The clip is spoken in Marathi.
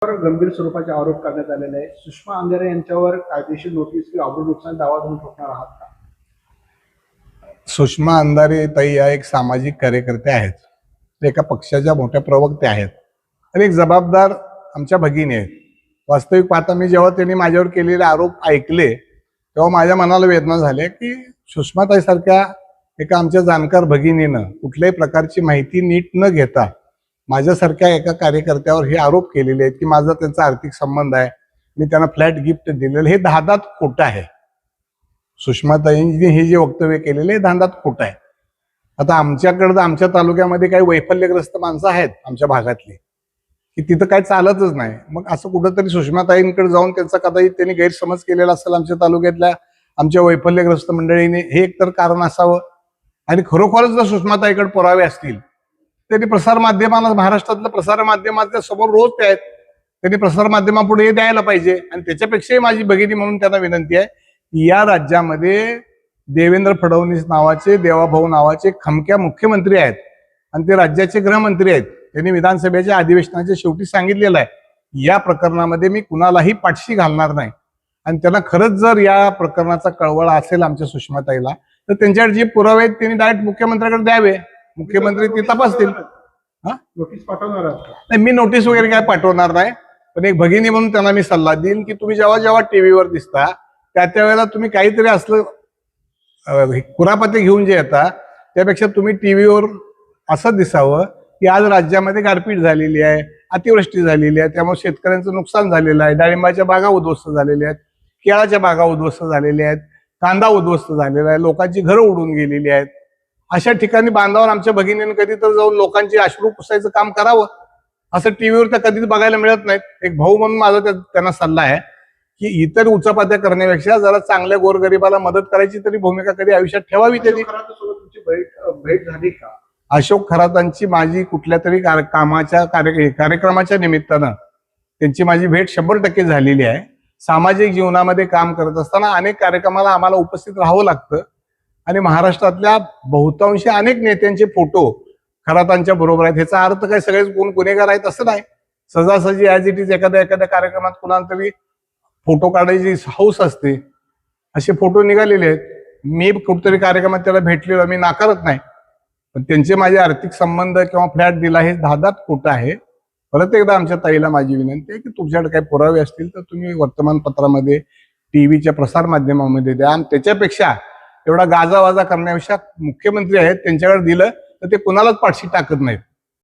गंभीर स्वरूपाचे आरोप करण्यात आलेले आहे. सुषमा अंधारे यांच्यावर कायदेशीर नोटीस किंवा अब्रू नुकसान दावा तुम्ही ठोकणार आहात का? सुषमा अंधारे ताई या एक सामाजिक कार्यकर्ते आहेत. ते एका पक्षाच्या मोठ्या प्रवक्त्या आहेत आणि एक जबाबदार आमच्या भगिनी आहेत. वास्तविक पाहता मी जेव्हा त्यांनी माझ्यावर केलेले आरोप ऐकले तेव्हा माझ्या मनाला वेदना झाल्या की सुषमाताई सारख्या एका आमच्या जाणकार भगिनीनं कुठल्याही प्रकारची माहिती नीट न घेता माझ्यासारख्या एका कार्यकर्त्यावर हे आरोप केलेले आहेत की माझा त्यांचा आर्थिक संबंध आहे, मी त्यांना फ्लॅट गिफ्ट दिलेलं, हे धांदात खोटं आहे. सुषमाताईंनी हे जे वक्तव्य केलेले हे धांदात खोटं आहे. आता आमच्याकडं आमच्या तालुक्यामध्ये काही वैफल्यग्रस्त माणसं आहेत आमच्या भागातली की तिथं काही चालतच नाही. मग असं कुठंतरी सुषमाताईंकडे जाऊन त्यांचा कदाचित त्यांनी गैरसमज केलेला असेल आमच्या तालुक्यातल्या आमच्या वैफल्यग्रस्त मंडळीने, हे एकतर कारण असावं. आणि खरोखरच जर सुषमाताईकडे पुरावे असतील त्यांनी प्रसार माध्यमाला, महाराष्ट्रातल्या प्रसार माध्यमाच्या समोर रोज ते आहेत, त्यांनी प्रसार माध्यमापुढे हे द्यायला पाहिजे. आणि त्याच्यापेक्षाही माझी भगिनी म्हणून त्यांना विनंती आहे, या राज्यामध्ये देवेंद्र फडणवीस नावाचे, देवाभाऊ नावाचे खमक्या मुख्यमंत्री आहेत आणि ते राज्याचे गृहमंत्री आहेत. त्यांनी विधानसभेच्या अधिवेशनाच्या शेवटी सांगितलेलं आहे या प्रकरणामध्ये मी कुणालाही पाठशी घालणार नाही. आणि त्यांना खरंच जर या प्रकरणाचा कळवळा असेल आमच्या सुषमाताईला तर त्यांच्याकडे जे पुरावे आहेत त्यांनी डायरेक्ट मुख्यमंत्र्याकडे द्यावे, मुख्यमंत्री ते तपासतील. नोटीस पाठवणार आहात का? नाही, मी नोटीस वगैरे काय पाठवणार नाही, पण एक भगिनी म्हणून त्यांना मी सल्ला देईन की तुम्ही जेव्हा जेव्हा टीव्हीवर दिसता त्या वेळेला तुम्ही काहीतरी असलं कुरापते घेऊन जे येता त्यापेक्षा तुम्ही टीव्हीवर असं दिसावं की आज राज्यामध्ये गारपीट झालेली आहे, अतिवृष्टी झालेली आहे, त्यामुळे शेतकऱ्यांचं नुकसान झालेलं आहे, डाळिंबाच्या बागा उद्ध्वस्त झालेल्या आहेत, केळाच्या बागा उद्ध्वस्त झालेल्या आहेत, कांदा उद्ध्वस्त झालेला आहे, लोकांची घरं उडून गेलेली आहेत. अशा ठिकाणी बांधावर आमच्या भगिनीने कधी तर जाऊन लोकांची अश्रू पुसायचं काम करावं. असं टीव्हीवर त्या कधीच बघायला मिळत नाहीत. एक भाऊ म्हणून माझा त्यांना सल्ला आहे की इतर उचापात्या करण्यापेक्षा जरा चांगल्या गोरगरिबाला मदत करायची तरी भूमिका कधी आयुष्यात ठेवावी. त्यांनी तुमची भेट झाली का? अशोक खरातांची माझी कुठल्या तरी कार्यक्रमाच्या निमित्तानं त्यांची माझी भेट 100% झालेली आहे. सामाजिक जीवनामध्ये काम करत असताना अनेक कार्यक्रमाला आम्हाला उपस्थित राहावं लागतं आणि महाराष्ट्रातल्या बहुतांशी अनेक नेत्यांचे फोटो खरातांच्या बरोबर आहेत. ह्याचा अर्थ काय सगळेच कोण गुन्हेगार आहेत असं नाही. सहजासहजी ऍज इट इज एखाद्या कार्यक्रमात कुणाला तरी फोटो काढायची हौस असते, असे फोटो निघालेले आहेत. मी कुठतरी कार्यक्रमात त्याला भेटलेलो, मी नाकारत नाही, पण त्यांचे माझे आर्थिक संबंध किंवा फ्लॅट दिला हे धादात खोटं आहे. परत एकदा आमच्या ताईला माझी विनंती आहे की तुमच्याकडे काही पुरावे असतील तर तुम्ही वर्तमानपत्रामध्ये, टीव्हीच्या प्रसार माध्यमामध्ये द्या. आणि त्याच्यापेक्षा एवढा गाजावाजा करण्यापेक्षा मुख्यमंत्री आहेत त्यांच्याकडे दिलं तर ते कुणालाच पाठशी टाकत नाहीत.